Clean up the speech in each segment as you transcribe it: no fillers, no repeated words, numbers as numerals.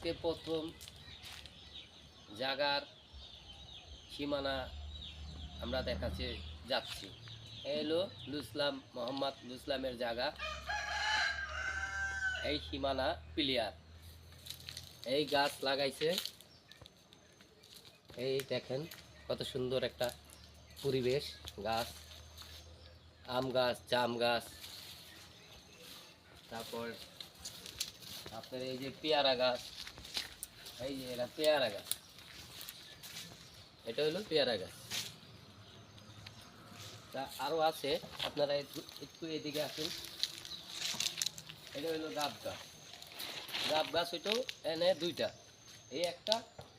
আজকে প্রথম জায়গার সীমানা আমরা দেখাতে যাচ্ছি। এই হলো লুসলাম মোহাম্মদ লুসলামের জায়গা। এই সীমানা প্লেয়ার এই গাছ লাগাইছে। এই দেখেন কত সুন্দর একটা পরিবেশ। গাছ, আম গাছ, জাম গাছ, তারপর আপনার এই যে পেয়ারা গাছ, এই যে এটা পেয়ারা গাছ, এটা হলো পেয়ারা গাছ। তা আরও আছে, আপনারা একটু এদিকে আসুন। এটা হলো গাব গাছ। গাব গাছ ওইটাও এনে দুইটা, এই একটা,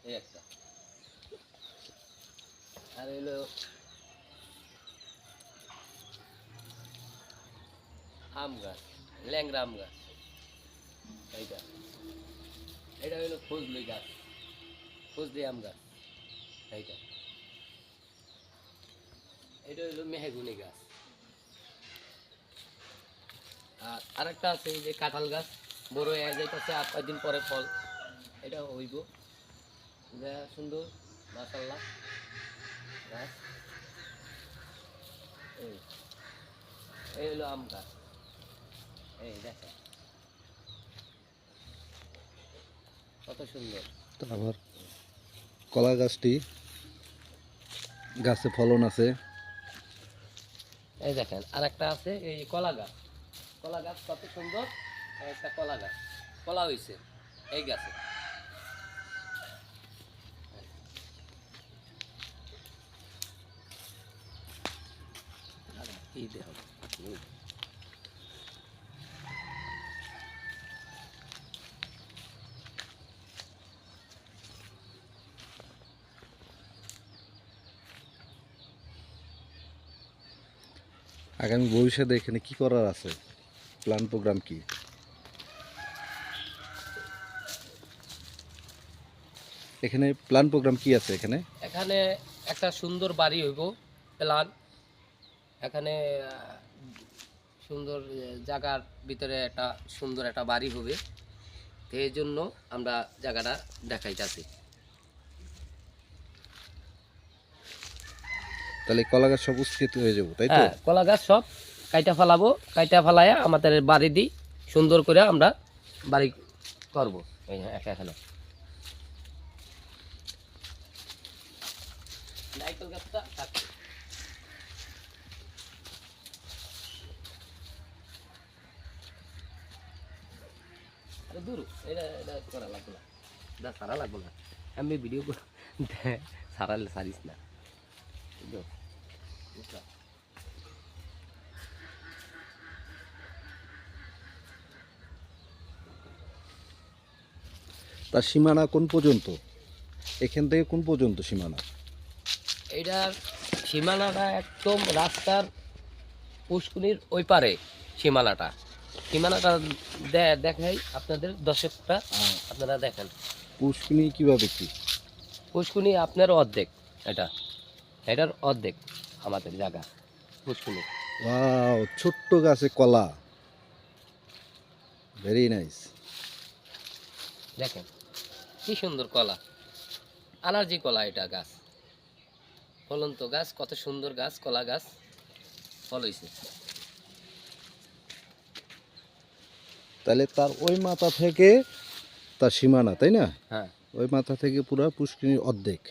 এই একটা। আর হলো আম গাছ, ল্যাংড়া আম গাছ। এইটা এটা হলো ফজলি গাছ, ফজলি আম গাছ। এইটা এটা হলো মেহগুনি গাছ। আর আরেকটা আছে এই যে কাঁঠাল গাছ, বড় হয়ে যাইতেছে, 8-5 দিন পরে ফল। এটা হইব, যা সুন্দর মাশাআল্লাহ গাছ। এই এই হলো আম গাছ। এই দেখেন কত সুন্দর। তারপর কলা গাছটি গাছে ফলন আছে। এই দেখেন আরেকটা আছে এই কলা গাছ। কলা গাছ কত সুন্দর। একটা কলা গাছ, কলা হয়েছে এই গাছে। এই দেখো আগামী ভবিষ্যতে এখানে কি করার আছে, প্ল্যান প্রোগ্রাম কি? এখানে প্ল্যান প্রোগ্রাম কি আছে এখানে? এখানে একটা সুন্দর বাড়ি হইব প্ল্যান। এখানে সুন্দর জায়গার ভিতরে একটা সুন্দর একটা বাড়ি হবে। তো এই জন্য আমরা জায়গাটা দেখাইতেছি। তাহলে কলা গাছ সব উৎকৃত হয়ে যাবো, তাই তো? হ্যাঁ, কলা গাছ সব কাইটা ফেলাবো, কাইটা ফেলাইয়া আমাদের বাড়ি দিই, সুন্দর করে আমরা বাড়ি করব। এই একা এখানে নারকেল গাছটা থাকবে। আরে দূর, এটা এটা করা লাগবে না, এটা সারা লাগবে না। আমি ভিডিও সারালে সারিস না, বুঝছো? বুঝছো? তার সীমানা কোন পর্যন্ত? এখান থেকে কোন পর্যন্ত সীমানা? এইটার সীমানাটা একদম রাস্তার পুষ্কুনির ওই পারে। সীমানাটা সীমানাটা দেখাই আপনাদের দর্শকটা, আপনারা দেখেন। পুষ্কিনি কিভাবে কি? পুষ্কুনি আপনার অর্ধেক, এটা এটার অর্ধেক আমাদের জায়গা পুষ্কুনি। ওয়াও, ছোট্ট গাছে কলা, ভেরি নাইস। দেখেন কি সুন্দর কলা, অ্যালার্জি কলা। এটা গাছ ফলন্ত গাছ, কত সুন্দর গাছ, কলা গাছ ফল হয়েছে। তাহলে তার ওই মাথা থেকে তার সীমানা, তাই না? হ্যাঁ, ওই মাথা থেকে পুরা পুষ্কিনির অর্ধেক।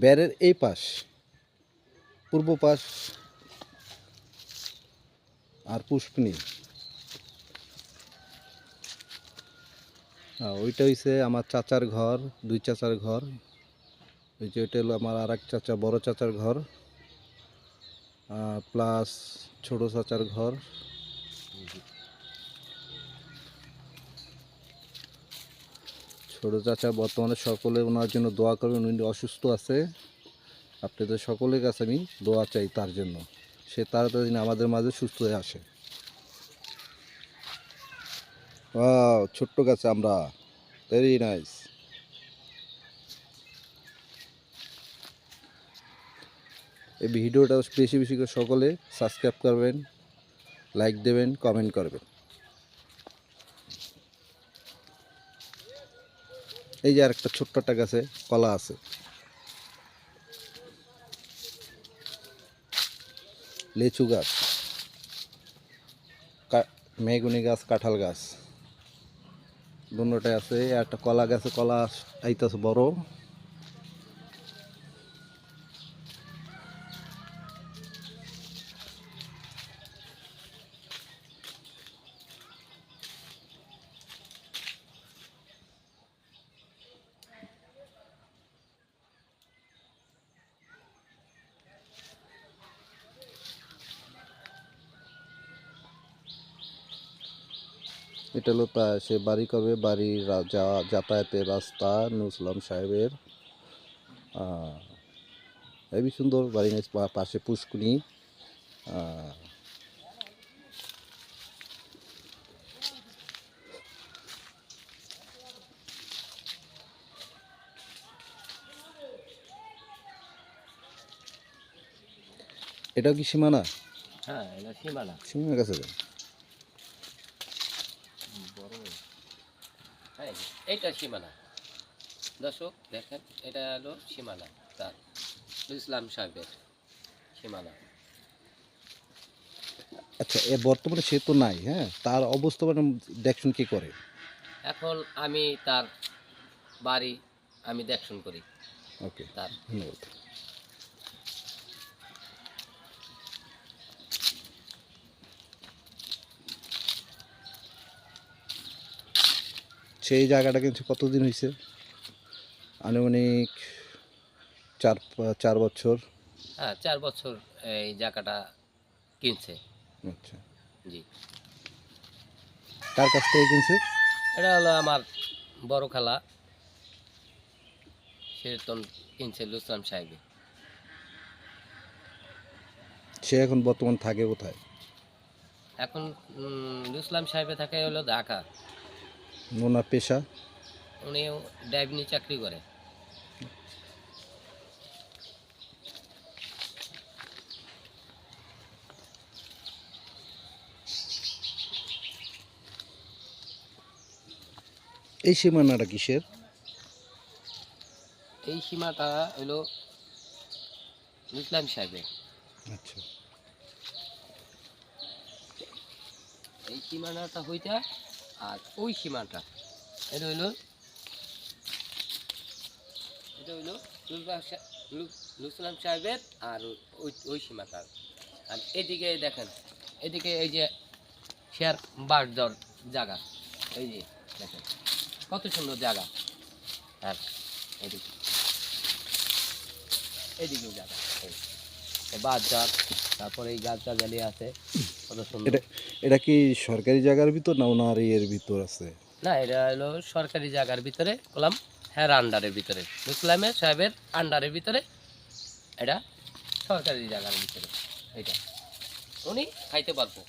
ব্যারের এই পাশ, পূর্ব পাশ আর পুষ্কিনি, ওইটা হইছে আমার চাচার ঘর, দুই চাচার ঘর। ওই যে ওইটা হলো আমার আর এক চাচা, বড় চাচার ঘর, প্লাস ছোট চাচার ঘর। ছোট চাচা বর্তমানে সকলে ওনার জন্য দোয়া করবেন, উনি অসুস্থ আছে। আপনাদের সকলের কাছে আমি দোয়া চাই তার জন্য, সে তাড়াতাড়ি আমাদের মাঝে সুস্থ হয়ে আসে। ছোট্ট গাছে আমরা, ভেরি নাইস। এই ভিডিওটা বেশি বেশি করে সকলে সাবস্ক্রাইব করবেন, লাইক দেবেন, কমেন্ট করবেন। এই যে আরেকটা ছোট্ট একটা গাছে কলা আছে, লিচু গাছ, মেহগনি গাছ, কাঁঠাল গাছ দুটোটাই আছে। আর একটা কলা গাছে কলা আইতাছে বড়। এটা হলো সে বাড়ি করবে, বাড়ির যাতায়াতের রাস্তা নুসলাম সাহেবের। হেবি সুন্দর বাড়ি, পাশে পুষ্কুনি। এটাও কি সীমানা? হ্যাঁ, এটা সীমানা। সীমানার কাছে যান। হ্যাঁ, এইটা সীমানা। দর্শক দেখেন, এটা হলো সীমানা তার ইসলাম সাহেবের সীমানা। আচ্ছা, এ বর্তমানে সে তো নাই, হ্যাঁ, তার অবস্থা মানে দেখুন কি করে? এখন আমি তার বাড়ি আমি দেখশন করি ওকে, তার। ধন্যবাদ। সেই জায়গাটা কিন্তু কতদিন হয়েছে? আনুমানিক 4 বছর। হ্যাঁ, 4 বছর এই জায়গাটা কিনছে। আচ্ছা, জি, কার কাছ থেকে কিনছে? এটা হলো আমার বড় খালা, সে তো কিনছে ইসলাম সাহেব। সে এখন বর্তমান থাকে কোথায়? এখন ইসলাম সাহেবে থাকে হলো ঢাকা। ওনার পেশা? উনি ড্রাইভিং চাকরি করে। এই সীমানাটা কিসের? এই সীমাটা হলো ইসলাম সাহেবের। আচ্ছা, এই সীমানাটা হইতা, আর ওই সীমাটা এটা হইলো ইসলাম সাহেবের। আর ওই ওই সীমাটা। আর এদিকে দেখেন, এদিকে এই যে শেয়ার বাস দেওয়ার জায়গা, এই যে দেখেন কত সুন্দর জায়গা। আর এদিকে এদিকেও জায়গা, এই বাস যার, তারপরে এই গাছ গাছালি আছে কত সুন্দর। এটা এটা কি সরকারি জায়গার ভিতর না ওনার ইয়ের ভিতর আছে? না, এটা হলো সরকারি জায়গার ভিতরে, বললাম হ্যাঁ, আন্ডারের ভিতরে, মুসলামের সাহেবের আন্ডারের ভিতরে। এটা সরকারি জায়গার ভিতরে। এটা উনি খাইতে পারবো,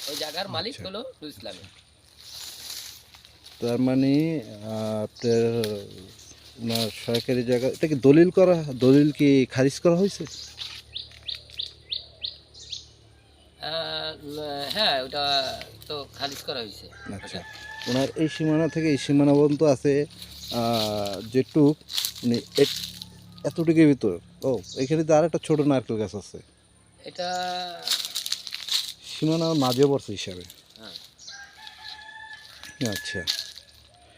ওই জায়গার মালিক আচ্ছা। হলো ইসলামের। তার মানে আপনার ওনার সরকারি জায়গা, এটা কি দলিল করা, দলিল কি খারিজ করা হয়েছে? হ্যাঁ, ওটা তো খারিজ করা হয়েছে। আচ্ছা, ওটা ওনার এই সীমানা থেকে এই সীমানা পর্যন্ত আছে যেটুক, মানে এতটুকুর ভিতর। ও, এখানে তো আর একটা ছোট নারকেল গাছ আছে, এটা সীমানার মাঝে পড়ছে হিসাবে। হ্যাঁ, আচ্ছা,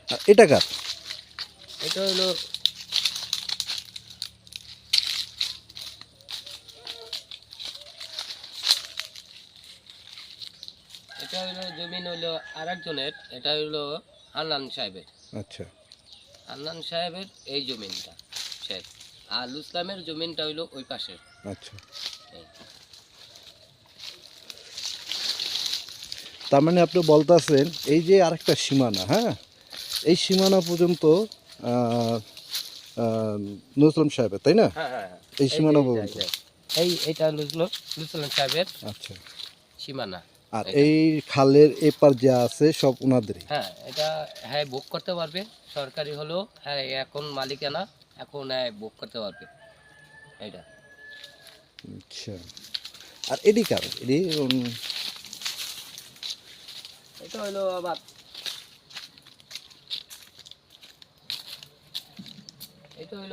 আর এটা কার? এটা হলো জমিন হইলো আর একজনের। এটা হইলো হান্নান সাহেবের। আচ্ছা, হান্নান সাহেবের এই জমিনটা শেষ। আর ইসলামের জমিনটা হইলো ওই পাশের। আচ্ছা। এই। তার মানে আপনি বলতেছেন এই যে আরেকটা সীমানা, হ্যাঁ, এই সীমানা পর্যন্ত নজরুল সাহেবের, তাই না? হ্যাঁ, হ্যাঁ, হ্যাঁ। এই সীমানা পর্যন্ত। এটা হলো ইসলাম সাহেবের আচ্ছা, সীমানা। আর এটা। এই খালের এপার যা আছে সব ওনাদেরই? হ্যাঁ, এটা হ্যাঁ বুক করতে পারবে, সরকারি হলো। হ্যাঁ, এখন মালিকানা, এখন হ্যাঁ বুক করতে পারবে এটা। আচ্ছা, আর এডি কার এডি এটা হইলো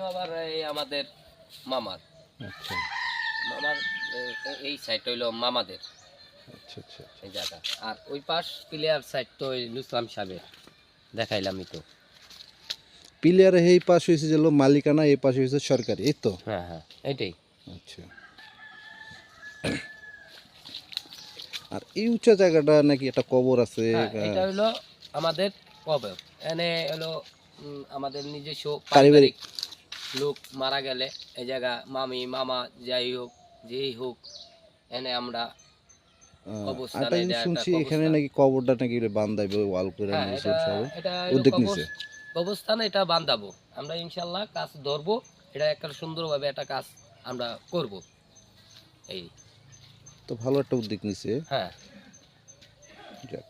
আবার এই আমাদের মামার আচ্ছা মামার এই সাইড হইলো মামাদের আচ্ছা আচ্ছা আচ্ছা। এই জায়গা। আর ওই পাশ ক্লিয়ার সাইড তো ওই নুসলাম সাহেবের দেখাইলামই তো। পিলিয়ারে এই পাশ হয়েছে যে হলো মালিকানা, এই পাশে হয়েছে সরকারি, এই তো। হ্যাঁ হ্যাঁ এটাই। আচ্ছা, আর এই উঁচা জায়গাটা নাকি একটা কবর আছে। হ্যাঁ এটা হইলো আমাদের কবর। এনে হলো আমাদের নিজস্ব পারিবারিক। পারিবারিক লোক মারা গেলে এই জায়গা মামি মামা যাই হোক যেই হোক এনে আমরা কবরস্থান, আটা এটা একটা শুনছি এখানে কবরস্থান। নাকি কবরটা নাকি বান্ধাইবে ওয়াল করে হ্যাঁ নিউজুল সাহেব এটা হলো উদ্যোগ নিছে। কবরস্থান, এটা বান্ধাবো আমরা ইনশাল্লাহ, কাজ ধরবো। এটা একটা সুন্দরভাবে একটা কাজ আমরা করব এই। তো ভালো একটা উদ্যোগ নিছে। হ্যাঁ যাক,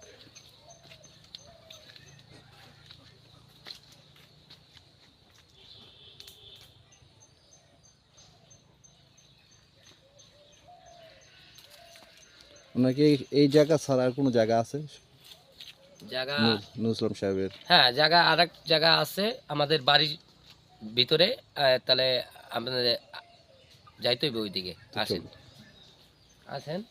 ওনাকে এই জায়গা ছাড়া আর কোনো জায়গা আছে জায়গা, নুসলাম সাহেবের? হ্যাঁ জায়গা আরেক জায়গা আছে আমাদের বাড়ির ভিতরে। তাহলে আপনাদের যাইতে হইবে ওইদিকে, আসেন আসেন।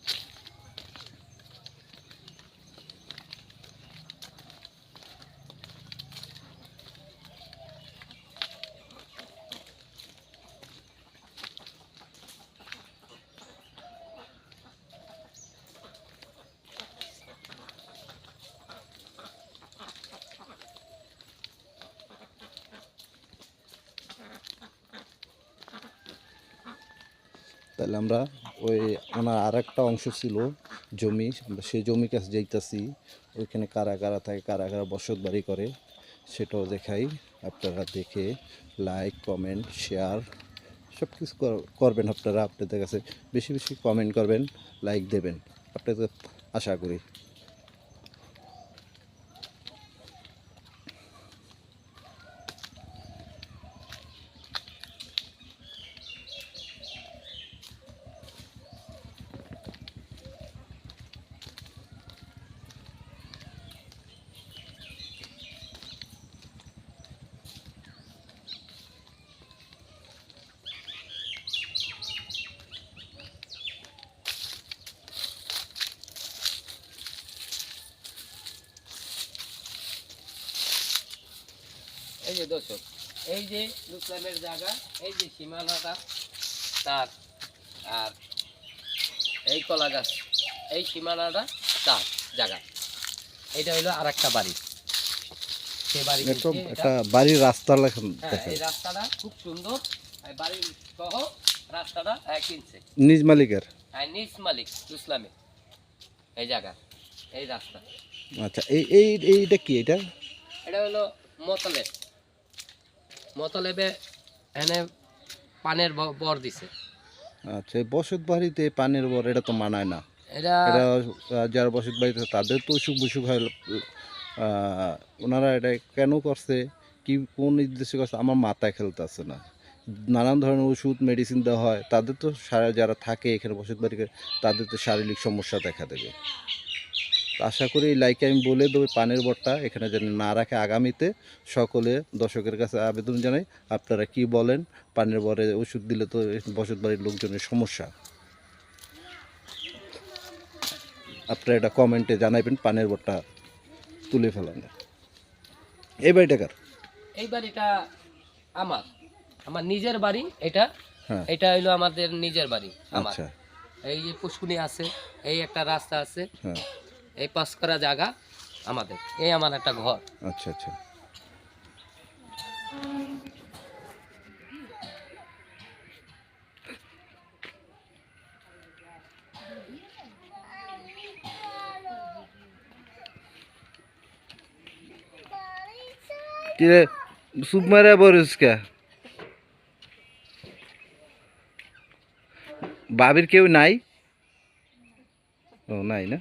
তাহলে আমরা ওই ওনার আর একটা অংশ ছিল জমি, আমরা সেই জমি কাছে যাইতাছি। ওইখানে কারা কারা থাকে, কারা কারা বসত বাড়ি করে সেটাও দেখাই। আপনারা দেখে লাইক কমেন্ট শেয়ার সব কিছু করবেন। আপনারা আপনাদের কাছে বেশি বেশি কমেন্ট করবেন, লাইক দেবেন, আপনাদের আশা করি। এই যে দর্শক, এই যে নুসলামের জায়গা, এই যে সীমানাটা তার, আর এই কলা গাছ, এই সীমানাটা তার জায়গা। এটা হইলো আর একটা বাড়ি, সে বাড়ি একটা কিনছে এটা। একটা বাড়ির রাস্তা লেখা হ্যাঁ দেখা এই রাস্তাটা খুব সুন্দর, এই বাড়ির সহ রাস্তাটা কিনছে নিজ মালিকের। নিজ মালিক নুসলামের এই জায়গা, এই রাস্তা। আচ্ছা, এই এই এইটা কি এটা? এটা হলো মতলেব, মতলেবে এনে পানের বর দিছে। আচ্ছা, এই বসত বাড়িতে পানের বর এটা তো মানায় না। এটা এটা যারা বসত বাড়িতে তাদের তো অসুখ বিসুখ হয়। ওনারা এটা কেন করছে, কি কোন উদ্দেশ্যে করছে, আমার মাথায় খেলতেছে না। নানান ধরনের ওষুধ মেডিসিন দেওয়া হয়, তাদের তো যারা থাকে এখানে বসত বাড়িতে তাদের তো শারীরিক সমস্যা দেখা দেবে। তো আশা করি এই লাইকে আমি বলে দেবো পানের বরটা এখানে যেন না রাখে। আগামীতে সকলে দর্শকের কাছে আবেদন জানাই, আপনারা কি বলেন, পানের বরে ওষুধ দিলে তো বসত বাড়ির লোকজনের সমস্যা। আপনারা এটা কমেন্টে জানাবেন, পানের বরটা তুলে ফেলানো। এই বাড়িটা কার? এই বাড়িটা আমার, আমার নিজের বাড়ি এটা। হ্যাঁ, এটা হইলো আমাদের নিজের বাড়ি আমার। আচ্ছা, এই যে পুষ্কুনি আছে, এই একটা রাস্তা আছে, হ্যাঁ, এই পাস করা জায়গা আমাদের, এই আমার একটা ঘর। আচ্ছা আচ্ছা। কিরে সুপ মারা বরিস কে? বাবির কেউ নাই? ও নাই না।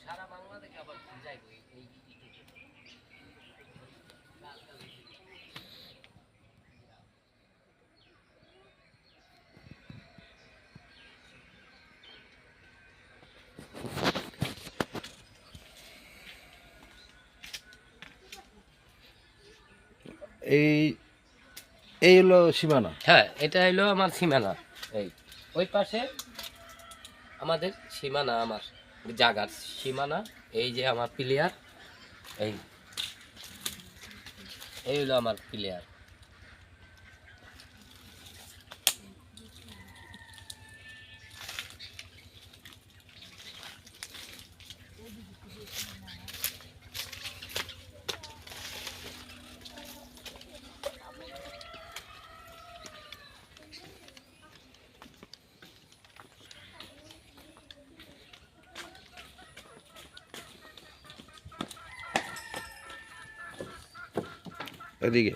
সারা বাংলাদেশে আবার যাই এই এই এই হলো সীমানা। হ্যাঁ, এটা হলো আমার সীমানা। এই ওই পাশে আমাদের সীমানা, আমার জায়গার সীমানা। এই যে আমার প্লেয়ার, এই এই হলো আমার প্লেয়ার। এদিকে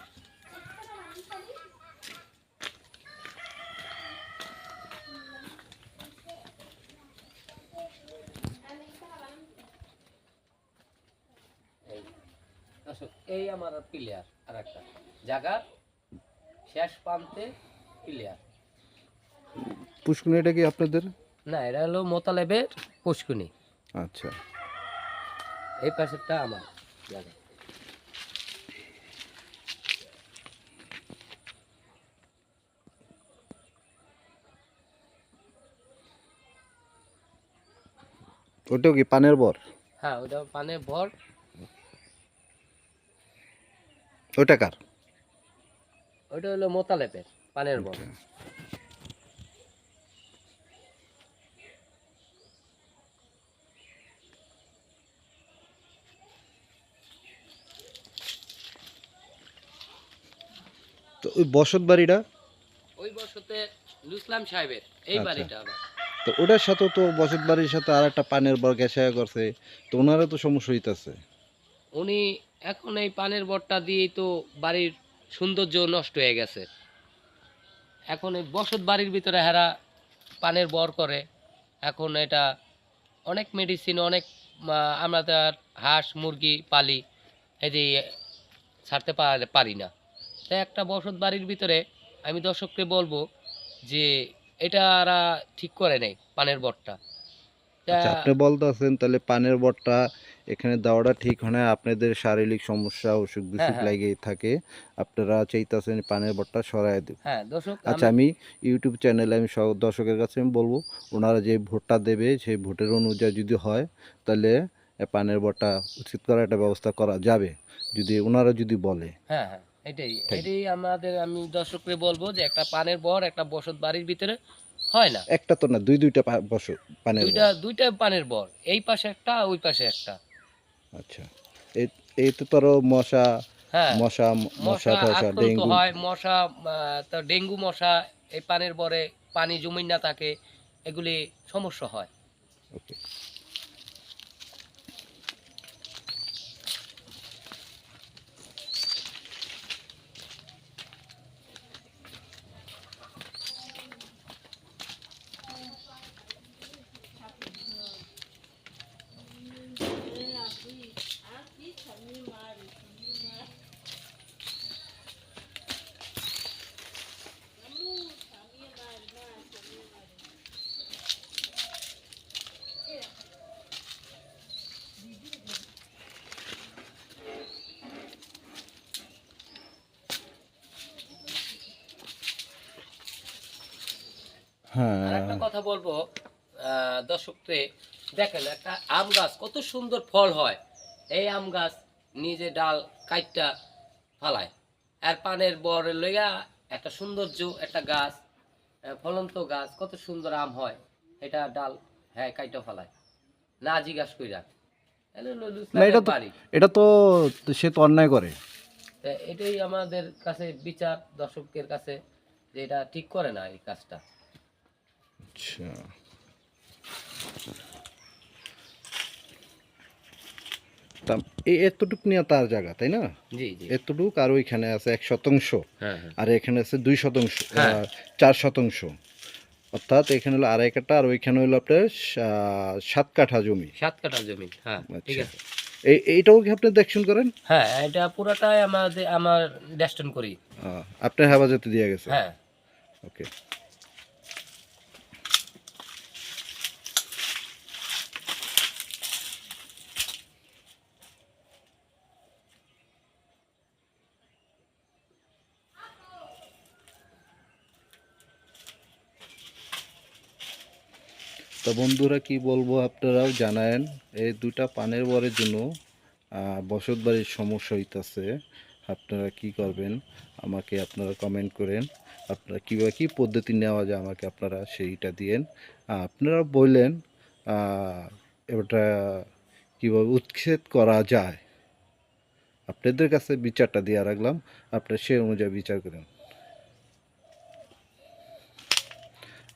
এই দর্শক, এই আমার প্লেয়ার আর একটা জায়গার শেষ প্রান্তে প্লেয়ার। পুষ্কুনিটা কি আপনাদের? না, এটা হলো মোতালেবের পুষ্কুনি। আচ্ছা, এই পাশেরটা আমার জায়গা। ওটাও কি পানের বর? হ্যাঁ, ওটা পানে ভর। ওটা কার? ওটা হলো মোতালেবের পানের ভর। তো ওই বসত বাড়িটা? ওই বছরতে লুসলাম সাহেবের এই আচ্ছা। বাড়িটা আমার। তো ওটার সাথে তো বসত বাড়ির সাথে আর একটা পানের বর গেছে করছে, তো ওনারও তো সমস্যা হইতাছে। উনি এখন এই পানের বরটা দিয়েই তো বাড়ির সৌন্দর্য নষ্ট হয়ে গেছে। এখন এই বসত বাড়ির ভিতরে হেরা পানের বর করে। এখন এটা অনেক মেডিসিন, অনেক আমরা তো আর হাঁস মুরগি পালি, এই যে ছাড়তে পারি না। তাই একটা বসত বাড়ির ভিতরে আমি দর্শককে বলবো যে এটা এরা ঠিক করে নেই পানের বরটা। তা আচ্ছা, আপনি বলতেছেন তাহলে পানের বরটা এখানে দেওয়াটা ঠিক হয় না, আপনাদের শারীরিক সমস্যা অসুখ হ্যাঁ, বিসুখ হ্যাঁ, লাগেই থাকে, আপনারা চাইতেছেন পানের বরটা সরাই দেব। হ্যাঁ দর্শক, আচ্ছা, আমি ইউটিউব চ্যানেলে আমি সব দর্শকের কাছে আমি বলবো, ওনারা যে ভোটটা দেবে সেই ভোটের অনুযায়ী যদি হয় তাহলে পানের বরটা উচিত করার একটা ব্যবস্থা করা যাবে, যদি ওনারা যদি বলে। হ্যাঁ, হ্যাঁ, এটাই ঠিক। এটাই আমাদের, আমি দর্শককে বলবো যে একটা পানের বর একটা বসত বাড়ির ভিতরে হয় না। একটা তো না, দুইটা পানের দুইটা বর। দুইটা পানের বর, এই পাশে একটা ওই পাশে একটা। আচ্ছা, এই এই তো তোর মশা হ্যাঁ, মশা মশা মশা টশা আক্রান্ত ডেঙ্গু। হয়, মশা তো ডেঙ্গু মশা এই পানের বরে পানি জমি না থাকে, এগুলি সমস্যা হয়। ওকে। আর একটা হ্যাঁ, কথা বলবো দর্শককে, দেখেন একটা আম গাছ কত সুন্দর ফল হয়। এই আম গাছ নিজে ডাল কাইটটা ফালায়, আর পানের বর লইয়া একটা সৌন্দর্য, একটা গাছ ফলন্ত গাছ, কত সুন্দর আম হয়, এটা ডাল হ্যাঁ কাইটা ফালায় না জিজ্ঞাসা কইরা। এটা হলো না এটা লুসলামের তো বাড়ি। এটা তো সে তো অন্যায় করে। তা এটাই আমাদের কাছে বিচার, দর্শকের কাছে, যে এটা ঠিক করে না এই কাজটা। আচ্ছা, তা এই এতটুক নিয়ে তার জায়গা তাই না? জি জি। এতটুক আর ওইখানে আছে 1 শতাংশ, হ্যাঁ হ্যাঁ আর এখানে আছে 2 শতাংশ, হ্যাঁ। 4 শতাংশ। অর্থাৎ এখানে হলো আড়াই কাঠা আর ওইখানে হলো আপনার 7 কাঠা জমি। 7 কাঠা জমি, হ্যাঁ ঠিক আচ্ছা, আছে। এইটাও কি আপনি দেখশন করেন? হ্যাঁ, এটা পুরাটাই আমার ডেস্টন করি। আপনার হেফাজতে দিয়ে গেছে। হ্যাঁ। ওকে। তো বন্ধুরা কি বলবো, আপনারাও জানায়েন এই দুইটা পানের বরের জন্য বসত বাড়ির সমস্যা হইতাছে। আপনারা কি করবেন আমাকে আপনারা কমেন্ট করেন। আপনারা কীভাবে কী পদ্ধতি নেওয়া যায় আমাকে আপনারা সেইটা দিয়েন। আপনারা বললেন এটা কীভাবে উচ্ছেদ করা যায়, আপনাদের কাছে বিচারটা দিয়ে রাখলাম, আপনারা সেই অনুযায়ী বিচার করেন।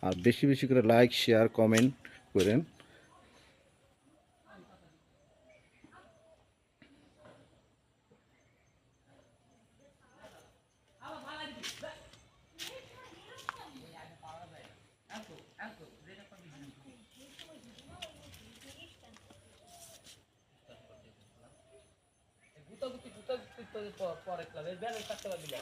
আর বেশি বেশি করে লাইক শেয়ার কমেন্ট করেন। গুতাগুতি পরে ক্লাবে ব্যালেন্স থাকতে পারবি না।